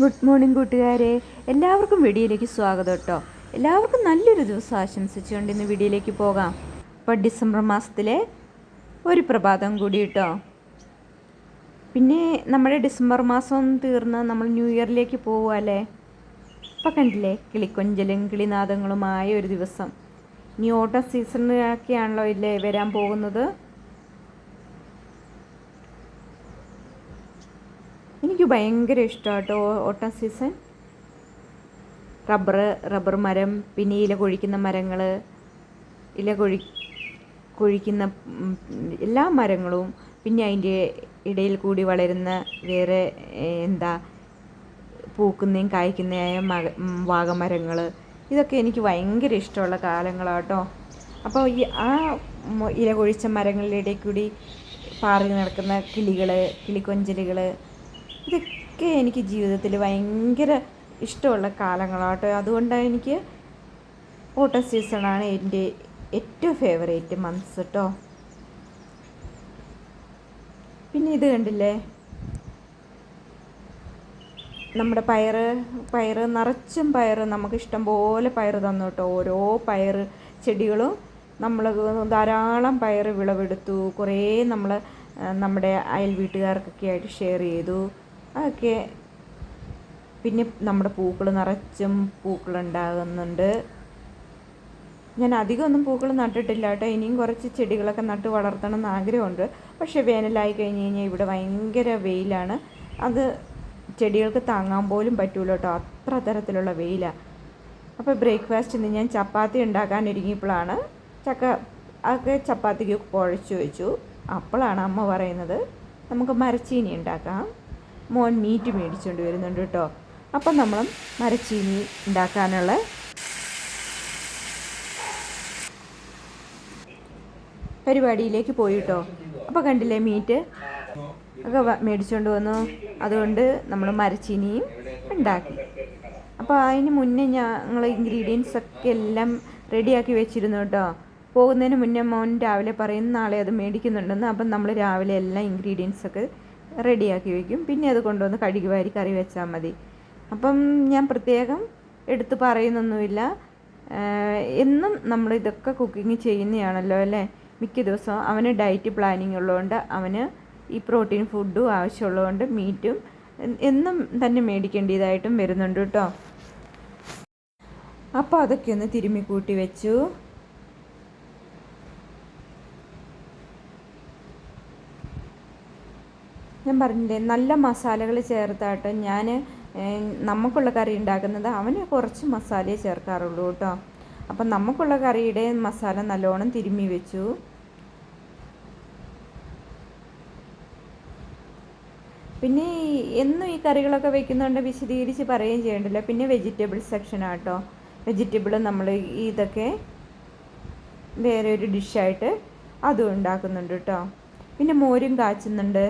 Good morning കൂട്ടുകാരെ, എല്ലാവർക്കും വീഡിയോയിലേക്ക് സ്വാഗതം കേട്ടോ. എല്ലാവർക്കും നല്ലൊരു ദിവസം ആശംസിച്ചുകൊണ്ട് ഇന്ന് വീഡിയോയിലേക്ക് പോകാം. അപ്പോൾ ഡിസംബർ മാസത്തിലെ ഒരു പ്രഭാതം കൂടി കേട്ടോ. പിന്നെ നമ്മുടെ ഡിസംബർ മാസം തീർന്ന് നമ്മൾ ന്യൂ ഇയറിലേക്ക് പോവുകയല്ലേ. അപ്പോൾ കണ്ടില്ലേ, കിളിക്കൊഞ്ചലും കിളിനാദങ്ങളുമായ ഒരു ദിവസം. ഇനി ഓട്ടം സീസണിലൊക്കെയാണല്ലോ ഇല്ലേ വരാൻ പോകുന്നത്. എനിക്ക് ഭയങ്കര ഇഷ്ടമാണ് കേട്ടോ ഓട്ടം സീസൺ. റബ്ബർ മരം, പിന്നെ ഇല കൊഴിക്കുന്ന മരങ്ങൾ, ഇല കൊഴിക്കുന്ന എല്ലാ മരങ്ങളും, പിന്നെ അതിൻ്റെ ഇടയിൽ കൂടി വളരുന്ന വേറെ പൂക്കുന്നതും കായ്ക്കുന്നതായ വാഗമരങ്ങൾ, ഇതൊക്കെ എനിക്ക് ഭയങ്കര ഇഷ്ടമുള്ള കാലങ്ങളാണ് കേട്ടോ. അപ്പോൾ ഇല കൊഴിച്ച മരങ്ങളുടെ ഇടയിൽ കൂടി പാറി നടക്കുന്ന കിളിക്കൊഞ്ചലുകൾ, ഇതൊക്കെ എനിക്ക് ജീവിതത്തിൽ ഭയങ്കര ഇഷ്ടമുള്ള കാലങ്ങളാട്ടോ. അതുകൊണ്ടാണ് എനിക്ക് ഓട്ടം സീസണാണ് എൻ്റെ ഏറ്റവും ഫേവറേറ്റ് മന്ത്സ് കേട്ടോ. പിന്നെ ഇത് കണ്ടില്ലേ, നമ്മുടെ പയറ് നിറച്ചും പയറ്, നമുക്ക് ഇഷ്ടം പോലെ പയറ് തന്നു കേട്ടോ. ഓരോ പയറ് ചെടികളും നമ്മൾ ധാരാളം പയറ് വിളവെടുത്തു. കുറേ നമ്മൾ നമ്മുടെ അയൽ വീട്ടുകാർക്കൊക്കെ ആയിട്ട് ഷെയർ ചെയ്തു. അതൊക്കെ പിന്നെ നമ്മുടെ പൂക്കൾ നിറച്ചും പൂക്കളുണ്ടാകുന്നുണ്ട്. ഞാൻ അധികമൊന്നും പൂക്കൾ നട്ടിട്ടില്ല കേട്ടോ. ഇനിയും കുറച്ച് ചെടികളൊക്കെ നട്ട് വളർത്തണം എന്ന് ആഗ്രഹമുണ്ട്. പക്ഷേ വേനലായി കഴിഞ്ഞ് കഴിഞ്ഞാൽ ഇവിടെ ഭയങ്കര വെയിലാണ്. അത് ചെടികൾക്ക് താങ്ങാൻ പോലും പറ്റൂല കേട്ടോ, അത്ര തരത്തിലുള്ള വെയിലാണ്. അപ്പോൾ ബ്രേക്ക്ഫാസ്റ്റിന് ഞാൻ ചപ്പാത്തി ഉണ്ടാക്കാനിരിക്കുമ്പോഴാണ് അതൊക്കെ ചപ്പാത്തിക്ക് കുഴച്ച് വെച്ചു. അപ്പോഴാണ് അമ്മ പറയുന്നത് നമുക്ക് മരച്ചീനി ഉണ്ടാക്കാം. മോൻ മീറ്റ് മേടിച്ചുകൊണ്ട് വരുന്നുണ്ട് കേട്ടോ. അപ്പം നമ്മൾ മരച്ചീനി ഉണ്ടാക്കാനുള്ള പരിപാടിയിലേക്ക് പോയി കേട്ടോ. അപ്പോൾ കണ്ടില്ലേ, മീറ്റ് ഒക്കെ മേടിച്ചുകൊണ്ട് വന്നു. അതുകൊണ്ട് നമ്മൾ മരച്ചീനിയും ഉണ്ടാക്കി. അപ്പോൾ അതിന് മുന്നേ ഞങ്ങൾ ഇൻഗ്രീഡിയൻസ് ഒക്കെ എല്ലാം റെഡിയാക്കി വെച്ചിരുന്നു കേട്ടോ. പോകുന്നതിന് മുന്നേ മോൻ രാവിലെ പറയും നാളെ അത് മേടിക്കുന്നുണ്ടെന്ന്. അപ്പം നമ്മൾ രാവിലെ എല്ലാ ഇൻഗ്രീഡിയൻസൊക്കെ റെഡിയാക്കി വയ്ക്കും. പിന്നെ അത് കൊണ്ടുവന്ന് കഴുകി വാരി കറി വെച്ചാൽ മതി. അപ്പം ഞാൻ പ്രത്യേകം എടുത്ത് പറയുന്നൊന്നുമില്ല. എന്നും നമ്മൾ ഇതൊക്കെ കുക്കിംഗ് ചെയ്യുന്നതാണല്ലോ അല്ലേ. മിക്ക ദിവസവും അവന് ഡയറ്റ് പ്ലാനിങ് ഉള്ളതുകൊണ്ട് അവന് ഈ പ്രോട്ടീൻ ഫുഡും ആവശ്യമുള്ളതുകൊണ്ട് മീറ്റും എന്നും തന്നെ മേടിക്കേണ്ടതായിട്ടും വരുന്നുണ്ട് കേട്ടോ. അപ്പോൾ അതൊക്കെ ഒന്ന് തിരുമ്മി കൂട്ടി വെച്ചു. ഞാൻ പറഞ്ഞില്ലേ, നല്ല മസാലകൾ ചേർത്തായിട്ട് ഞാൻ നമുക്കുള്ള കറി ഉണ്ടാക്കുന്നത്. അവന് കുറച്ച് മസാലയെ ചേർക്കാറുള്ളൂ കേട്ടോ. അപ്പം നമുക്കുള്ള കറിയുടെ മസാല നല്ലോണം തിരുമ്മി വെച്ചു. പിന്നെ എന്നും ഈ കറികളൊക്കെ വെക്കുന്നുണ്ട് വിശദീകരിച്ച് പറയുകയും ചെയ്യണ്ടല്ലോ. പിന്നെ വെജിറ്റബിൾ സെക്ഷനാണ് കേട്ടോ. വെജിറ്റബിൾ നമ്മൾ ഇതൊക്കെ വേറെ ഒരു ഡിഷായിട്ട് അതും ഉണ്ടാക്കുന്നുണ്ട് കേട്ടോ. പിന്നെ മോരും കാച്ചുന്നുണ്ട്.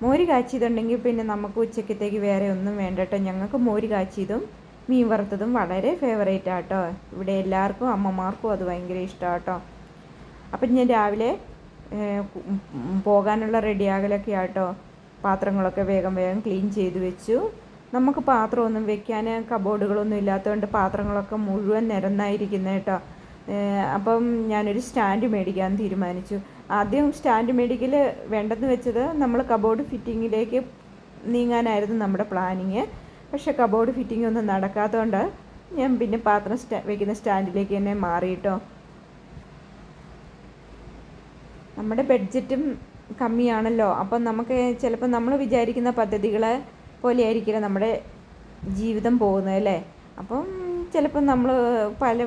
മോര് കാച്ചിയതുണ്ടെങ്കിൽ പിന്നെ നമുക്ക് ഉച്ചക്കത്തേക്ക് വേറെ ഒന്നും വേണ്ട കേട്ടോ. ഞങ്ങൾക്ക് മോര് കാച്ചിയതും മീൻ വറുത്തതും വളരെ ഫേവറേറ്റ് ആട്ടോ. ഇവിടെ എല്ലാവർക്കും അമ്മമാർക്കും അത് ഭയങ്കര ഇഷ്ടമാണ് കേട്ടോ. അപ്പം ഞാൻ രാവിലെ പോകാനുള്ള റെഡിയാകലൊക്കെ ആട്ടോ. പാത്രങ്ങളൊക്കെ വേഗം ക്ലീൻ ചെയ്ത് വെച്ചു. നമുക്ക് പാത്രമൊന്നും വെക്കാൻ കബോർഡുകളൊന്നും ഇല്ലാത്തതുകൊണ്ട് പാത്രങ്ങളൊക്കെ മുഴുവൻ നിരന്നായിരിക്കുന്നത് കേട്ടോ. അപ്പം ഞാനൊരു സ്റ്റാൻഡ് മേടിക്കാൻ തീരുമാനിച്ചു. ആദ്യം സ്റ്റാൻഡ് മേടിക്കൽ വേണ്ടെന്ന് വെച്ചത് നമ്മൾ കബോർഡ് ഫിറ്റിങ്ങിലേക്ക് നീങ്ങാനായിരുന്നു നമ്മുടെ പ്ലാനിങ്. പക്ഷേ കബോർഡ് ഫിറ്റിംഗ് ഒന്നും നടക്കാത്തതുകൊണ്ട് ഞാൻ പിന്നെ പാത്രം വെക്കുന്ന സ്റ്റാൻഡിലേക്ക് തന്നെ മാറിയിട്ടോ. നമ്മുടെ ബഡ്ജറ്റും കമ്മിയാണല്ലോ. അപ്പം നമുക്ക് ചിലപ്പോൾ നമ്മൾ വിചാരിക്കുന്ന പദ്ധതികളെ പോലെ ആയിരിക്കില്ല നമ്മുടെ ജീവിതം പോകുന്നത് അല്ലേ. അപ്പം ചിലപ്പം നമ്മൾ പല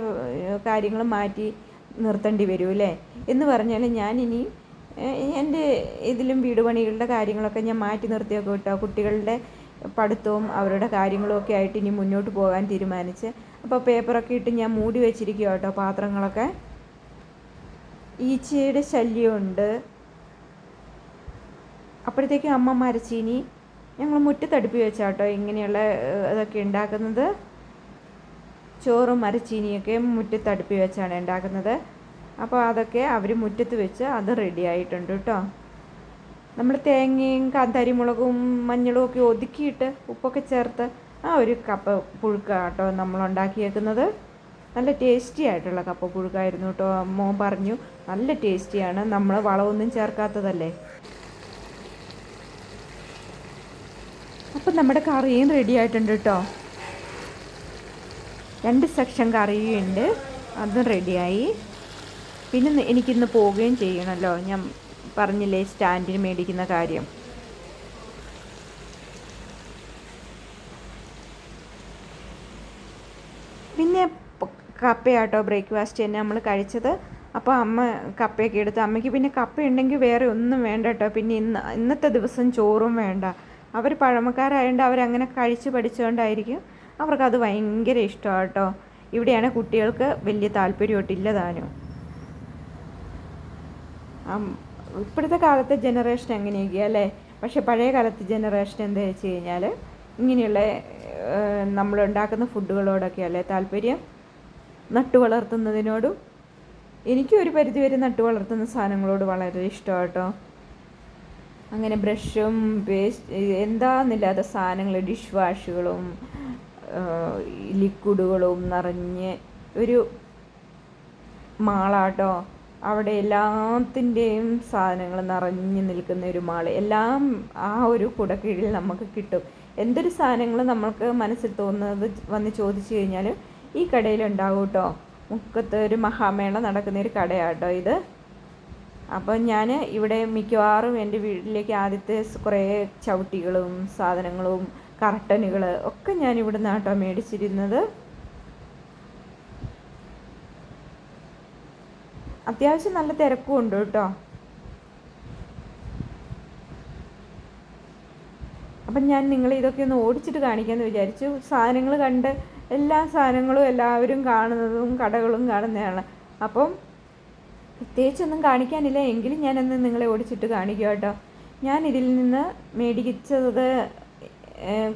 കാര്യങ്ങളും മാറ്റി നിർത്തേണ്ടി വരും അല്ലേ. എന്ന് പറഞ്ഞാൽ ഞാനിനി എൻ്റെ ഇതിലും വീട് പണികളുടെ കാര്യങ്ങളൊക്കെ ഞാൻ മാറ്റി നിർത്തിയൊക്കെ കേട്ടോ. കുട്ടികളുടെ പഠിത്തവും അവരുടെ കാര്യങ്ങളും ഒക്കെ ആയിട്ട് ഇനി മുന്നോട്ട് പോകാൻ തീരുമാനിച്ച്. അപ്പോൾ പേപ്പറൊക്കെ ഇട്ട് ഞാൻ മൂടി വെച്ചിരിക്കുക കേട്ടോ പാത്രങ്ങളൊക്കെ. ഈച്ചയുടെ ശല്യമുണ്ട്. അപ്പോഴത്തേക്കും അമ്മ മരച്ചീനി ഞങ്ങൾ മുറ്റത്തടുപ്പി വെച്ചാട്ടോ ഇങ്ങനെയുള്ള ഇതൊക്കെ ഉണ്ടാക്കുന്നത്. ചോറും മരച്ചീനിയൊക്കെ മുറ്റത്തടുപ്പി വെച്ചാണ് ഉണ്ടാക്കുന്നത്. അപ്പോൾ അതൊക്കെ അവർ മുറ്റത്ത് വെച്ച് അത് റെഡി ആയിട്ടുണ്ട് കേട്ടോ. നമ്മൾ തേങ്ങയും കാന്താരിമുളകും മഞ്ഞളും ഒക്കെ ഒതുക്കിയിട്ട് ഉപ്പൊക്കെ ചേർത്ത് ആ ഒരു കപ്പ പുഴുക്ക കേട്ടോ നമ്മൾ ഉണ്ടാക്കിയേക്കുന്നത്. നല്ല ടേസ്റ്റി ആയിട്ടുള്ള കപ്പ പുഴുക്കായിരുന്നു കേട്ടോ. മോൻ പറഞ്ഞു നല്ല ടേസ്റ്റിയാണ്, നമ്മൾ വളമൊന്നും ചേർക്കാത്തതല്ലേ. അപ്പം നമ്മുടെ കറിയും റെഡി ആയിട്ടുണ്ട് കേട്ടോ. 2 സെക്ഷൻ കറിയും ഉണ്ട്, അതും റെഡിയായി. പിന്നെ എനിക്കിന്ന് പോവുകയും ചെയ്യണമല്ലോ, ഞാൻ പറഞ്ഞില്ലേ സ്റ്റാൻഡിന് മേടിക്കുന്ന കാര്യം. പിന്നെ കപ്പയാട്ടോ ബ്രേക്ക്ഫാസ്റ്റ് തന്നെ നമ്മൾ കഴിച്ചത്. അപ്പോൾ അമ്മ കപ്പയൊക്കെ എടുത്ത്, അമ്മയ്ക്ക് പിന്നെ കപ്പ ഉണ്ടെങ്കിൽ വേറെ ഒന്നും വേണ്ട കേട്ടോ. പിന്നെ ഇന്നത്തെ ദിവസം ചോറും വേണ്ട. അവർ പഴമക്കാരായതുകൊണ്ട് അവരങ്ങനെ കഴിച്ച് പഠിച്ചുകൊണ്ടായിരിക്കും അവർക്കത് ഭയങ്കര ഇഷ്ടമാണ് കേട്ടോ. ഇവിടെയാണ് കുട്ടികൾക്ക് വലിയ താല്പര്യമായിട്ടില്ല താനും. ഇപ്പോഴത്തെ കാലത്തെ ജനറേഷൻ എങ്ങനെയൊക്കെയാണ് അല്ലേ. പക്ഷേ പഴയ കാലത്തെ ജനറേഷൻ എന്താ വെച്ച് കഴിഞ്ഞാൽ ഇങ്ങനെയുള്ള നമ്മളുണ്ടാക്കുന്ന ഫുഡുകളോടൊക്കെ അല്ലേ താല്പര്യം. നട്ടു വളർത്തുന്നതിനോടും എനിക്കും ഒരു പരിധിവരെ നട്ടു വളർത്തുന്ന സാധനങ്ങളോട് വളരെ ഇഷ്ടമാണ് കേട്ടോ. അങ്ങനെ ബ്രഷും പേസ്റ്റ് എന്താന്നില്ലാത്ത സാധനങ്ങൾ, ഡിഷ് വാഷുകളും ലിക്വിഡുകളും നിറഞ്ഞ് ഒരു മാളാട്ടോ. അവിടെ എല്ലാത്തിൻ്റെയും സാധനങ്ങൾ നിറഞ്ഞു നിൽക്കുന്ന ഒരു മാള്. എല്ലാം ആ ഒരു കുടക്കീഴിൽ നമുക്ക് കിട്ടും. എന്തൊരു സാധനങ്ങൾ നമ്മൾക്ക് മനസ്സിൽ തോന്നുന്നത് വന്ന് ചോദിച്ചു കഴിഞ്ഞാൽ ഈ കടയിലുണ്ടാവും കേട്ടോ. മുക്കത്ത് ഒരു മഹാമേള നടക്കുന്ന ഒരു കടയാട്ടോ ഇത്. അപ്പം ഞാൻ ഇവിടെ മിക്കവാറും എൻ്റെ വീട്ടിലേക്ക് ആദ്യത്തെ കുറേ ചവിട്ടികളും സാധനങ്ങളും കർട്ടനുകൾ ഒക്കെ ഞാൻ ഇവിടെ നിന്നാട്ടോ മേടിച്ചിരുന്നത്. അത്യാവശ്യം നല്ല തിരക്കും ഉണ്ട് കേട്ടോ. അപ്പം ഞാൻ നിങ്ങളെ ഇതൊക്കെ ഒന്ന് ഓടിച്ചിട്ട് കാണിക്കാമെന്ന് വിചാരിച്ചു. സാധനങ്ങൾ കണ്ട് എല്ലാ സാധനങ്ങളും എല്ലാവരും കാണുന്നതും കടകളും കാണുന്നതാണ്. അപ്പം പ്രത്യേകിച്ചൊന്നും കാണിക്കാനില്ല, എങ്കിലും ഞാനന്ന് നിങ്ങളെ ഓടിച്ചിട്ട് കാണിക്കുക കേട്ടോ. ഞാൻ ഇതിൽ നിന്ന് മേടിച്ചത്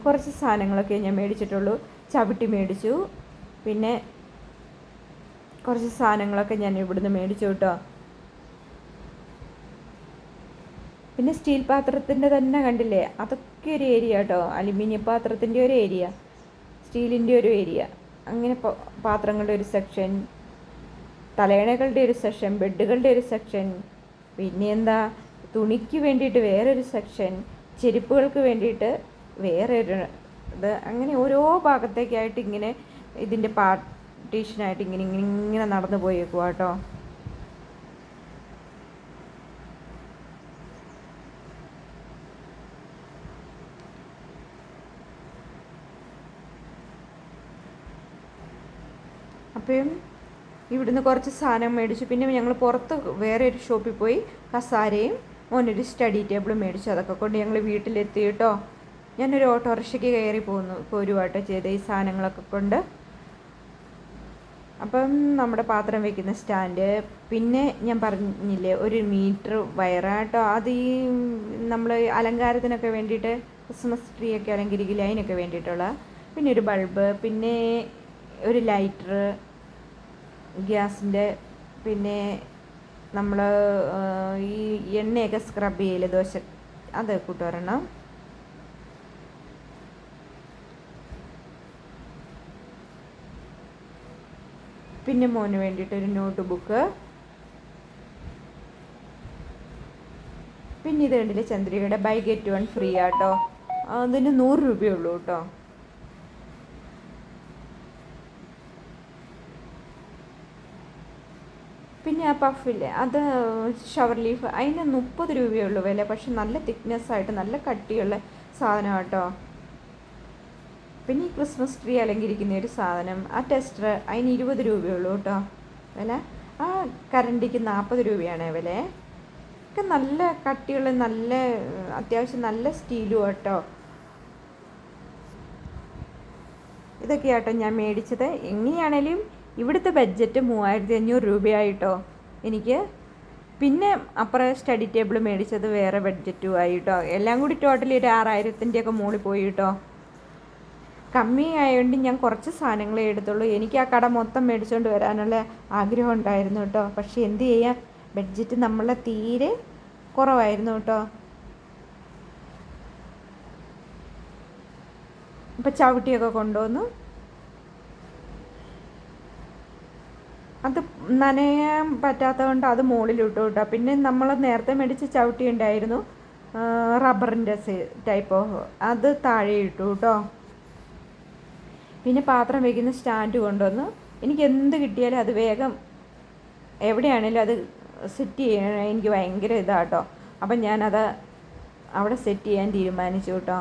കുറച്ച് സാധനങ്ങളൊക്കെ ഞാൻ മേടിച്ചിട്ടുള്ളൂ. ചവിട്ടി മേടിച്ചു, പിന്നെ കുറച്ച് സാധനങ്ങളൊക്കെ ഞാൻ ഇവിടുന്ന് മേടിച്ചു കേട്ടോ. പിന്നെ സ്റ്റീൽ പാത്രത്തിൻ്റെ തന്നെ കണ്ടില്ലേ, അതൊക്കെ ഒരു ഏരിയ കേട്ടോ. അലുമിനിയം പാത്രത്തിൻ്റെ ഒരു ഏരിയ, സ്റ്റീലിൻ്റെ ഒരു ഏരിയ, അങ്ങനെ പാത്രങ്ങളുടെ ഒരു സെക്ഷൻ, തലയണകളുടെ ഒരു സെക്ഷൻ, ബെഡുകളുടെ ഒരു സെക്ഷൻ, പിന്നെ എന്താ തുണിക്ക് വേണ്ടിയിട്ട് വേറൊരു സെക്ഷൻ, ചെരുപ്പുകൾക്ക് വേണ്ടിയിട്ട് വേറൊരു ഇത്, അങ്ങനെ ഓരോ ഭാഗത്തേക്കായിട്ട് ഇങ്ങനെ ഇതിൻ്റെ പാർട്ടീഷനായിട്ട് ഇങ്ങനെ ഇങ്ങനെ ഇങ്ങനെ നടന്നു പോയേക്കുക കേട്ടോ. അപ്പം ഇവിടുന്ന് കുറച്ച് സാധനം മേടിച്ചു. പിന്നെ ഞങ്ങൾ പുറത്ത് വേറെ ഒരു ഷോപ്പിൽ പോയി കസാരയും മോനൊരു സ്റ്റഡി ടേബിളും മേടിച്ചു. അതൊക്കെ കൊണ്ട് ഞങ്ങൾ വീട്ടിലെത്തി കേട്ടോ. ഞാനൊരു ഓട്ടോറിക്ഷയ്ക്ക് കയറി പോരുവാട്ടോ ചെയ്ത ഈ സാധനങ്ങളൊക്കെ കൊണ്ട്. അപ്പം നമ്മുടെ പാത്രം വയ്ക്കുന്ന സ്റ്റാൻഡ്, പിന്നെ ഞാൻ പറഞ്ഞില്ലേ 1 മീറ്റർ വയറാട്ടോ. അത് ഈ നമ്മൾ അലങ്കാരത്തിനൊക്കെ വേണ്ടിയിട്ട് ക്രിസ്മസ് ട്രീ ഒക്കെ അലങ്കരിക്കില്ല, അതിനൊക്കെ വേണ്ടിയിട്ടുള്ള. പിന്നെ ഒരു ബൾബ്, പിന്നെ ഒരു ലൈറ്റർ ഗ്യാസിൻ്റെ, പിന്നെ നമ്മൾ ഈ എണ്ണയൊക്കെ സ്ക്രബ് ചെയ്യല് ദോശ, അത് കൂട്ടുവരണം. പിന്നെ മോന് വേണ്ടിയിട്ടൊരു നോട്ട് ബുക്ക്. പിന്നെ ഇത് കണ്ടില്ലേ ചന്ദ്രികയുടെ ബൈ ഗെറ്റ് 1 ഫ്രീ ആട്ടോ. അതിന് 100 രൂപയുള്ളൂ കേട്ടോ. പിന്നെ ആ പഫില്ലേ, അത് ഷവർ ലീഫ്, അതിന് 30 രൂപയുള്ളൂ വില. പക്ഷെ നല്ല തിക്നെസ്സായിട്ട് നല്ല കട്ടിയുള്ള സാധനം കേട്ടോ. പിന്നെ ഈ ക്രിസ്മസ് ട്രീ അലങ്കരിക്കുന്ന ഒരു സാധനം, ആ ടെസ്റ്റർ, അതിന് 20 രൂപയുള്ളൂ കേട്ടോ വില. ആ കരണ്ടിക്ക് 40 രൂപയാണ് വില. ഒക്കെ നല്ല കട്ടിയുള്ള നല്ല അത്യാവശ്യം നല്ല സ്റ്റീലും കേട്ടോ. ഇതൊക്കെയാട്ടോ ഞാൻ മേടിച്ചത്. എങ്ങനെയാണേലും ഇവിടുത്തെ ബഡ്ജറ്റ് 3500 രൂപയായിട്ടോ എനിക്ക്. പിന്നെ അപ്പുറം സ്റ്റഡി ടേബിൾ മേടിച്ചത് വേറെ ബഡ്ജറ്റും ആയിട്ടോ. എല്ലാം കൂടി ടോട്ടലി ഒരു 6000-ൻ്റെയൊക്കെ മുകളിൽ പോയി കേട്ടോ. കമ്മി ആയതുകൊണ്ട് ഞാൻ കുറച്ച് സാധനങ്ങളേ എടുത്തുള്ളൂ. എനിക്ക് ആ കട മൊത്തം മേടിച്ചുകൊണ്ട് വരാനുള്ള ആഗ്രഹം ഉണ്ടായിരുന്നു കേട്ടോ. പക്ഷേ എന്ത് ചെയ്യാം, ബഡ്ജറ്റ് നമ്മളെ തീരെ കുറവായിരുന്നു കേട്ടോ. അപ്പോൾ ചവിട്ടിയൊക്കെ കൊണ്ടുവന്നു. അത് നനയാൻ പറ്റാത്തത് കൊണ്ട് അത് മുകളിലിട്ടു കേട്ടോ. പിന്നെ നമ്മൾ നേരത്തെ മേടിച്ച് ചവിട്ടി ഉണ്ടായിരുന്നു റബ്ബറിൻ്റെ ടൈപ്പ് ഓഫ്, അത് താഴെ ഇട്ടു കേട്ടോ. പിന്നെ പാത്രം വയ്ക്കുന്ന സ്റ്റാൻഡ് കൊണ്ടുവന്നു. എനിക്ക് എന്ത് കിട്ടിയാലും അത് വേഗം എവിടെയാണേലും അത് സെറ്റ് ചെയ്യാൻ എനിക്ക് ഭയങ്കര ഇതാട്ടോ. അപ്പം ഞാനത് അവിടെ സെറ്റ് ചെയ്യാൻ തീരുമാനിച്ചു കേട്ടോ.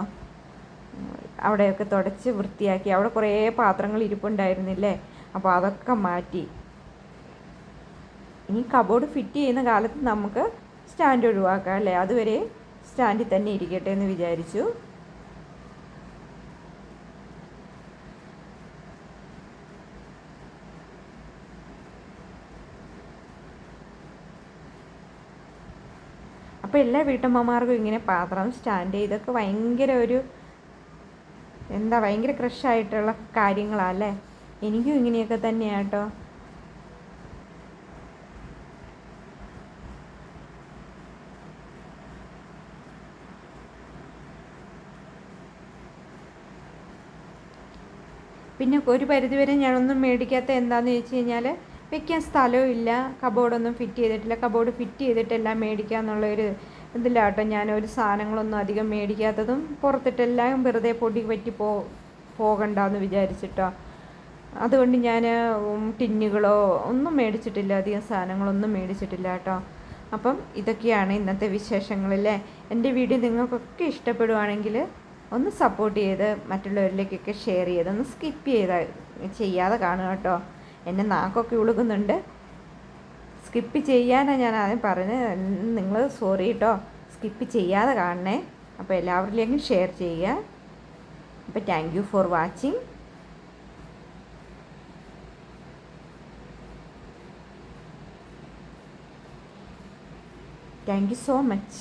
അവിടെയൊക്കെ തുടച്ച് വൃത്തിയാക്കി. അവിടെ കുറേ പാത്രങ്ങൾ ഇരിപ്പുണ്ടായിരുന്നില്ലേ, അപ്പോൾ അതൊക്കെ മാറ്റി. ഇനി കബോർഡ് ഫിറ്റ് ചെയ്യുന്ന കാലത്ത് നമുക്ക് സ്റ്റാൻഡ് ഒഴിവാക്കാം അല്ലേ, അതുവരെ സ്റ്റാൻഡിൽ തന്നെ ഇരിക്കട്ടെ എന്ന് വിചാരിച്ചു. അപ്പോൾ എല്ലാ വീട്ടമ്മമാർക്കും ഇങ്ങനെ പാത്രം സ്റ്റാൻഡ് ഇതൊക്കെ ഭയങ്കര ഒരു ഭയങ്കര ക്രഷായിട്ടുള്ള കാര്യങ്ങളല്ലേ. എനിക്കും ഇങ്ങനെയൊക്കെ തന്നെയാണ് കേട്ടോ. പിന്നെ ഒരു പരിധിവരെ ഞാനൊന്നും മേടിക്കാത്ത എന്താണെന്ന് ചോദിച്ചു കഴിഞ്ഞാൽ, വെക്കാൻ സ്ഥലവും ഇല്ല, കബോർഡൊന്നും ഫിറ്റ് ചെയ്തിട്ടില്ല. കബോർഡ് ഫിറ്റ് ചെയ്തിട്ടെല്ലാം മേടിക്കുക എന്നുള്ളൊരു ഇതിലാട്ടോ ഞാനൊരു സാധനങ്ങളൊന്നും അധികം മേടിക്കാത്തതും. പുറത്തിട്ടെല്ലാം വെറുതെ പൊടി പറ്റി പോകണ്ടെന്ന് വിചാരിച്ചിട്ടോ. അതുകൊണ്ട് ഞാൻ ടിന്നുകളോ ഒന്നും മേടിച്ചിട്ടില്ല, അധികം സാധനങ്ങളൊന്നും മേടിച്ചിട്ടില്ല കേട്ടോ. അപ്പം ഇതൊക്കെയാണ് ഇന്നത്തെ വിശേഷങ്ങളില്ലേ. എൻ്റെ വീഡിയോ നിങ്ങൾക്കൊക്കെ ഇഷ്ടപ്പെടുവാണെങ്കിൽ ഒന്ന് സപ്പോർട്ട് ചെയ്ത് മറ്റുള്ളവരിലേക്കൊക്കെ ഷെയർ ചെയ്ത് ഒന്ന് സ്കിപ്പ് ചെയ്യാതെ കാണുക കേട്ടോ. എൻ്റെ നാക്കൊക്കെ ഉളുകുന്നുണ്ട്, സ്കിപ്പ് ചെയ്യാനാണ് ഞാൻ ആദ്യം പറഞ്ഞത്. നിങ്ങൾ സോറി കേട്ടോ, സ്കിപ്പ് ചെയ്യാതെ കാണണേ. അപ്പോൾ എല്ലാവരിലേക്കും ഷെയർ ചെയ്യുക. അപ്പോൾ thank you for watching. Thank you so much.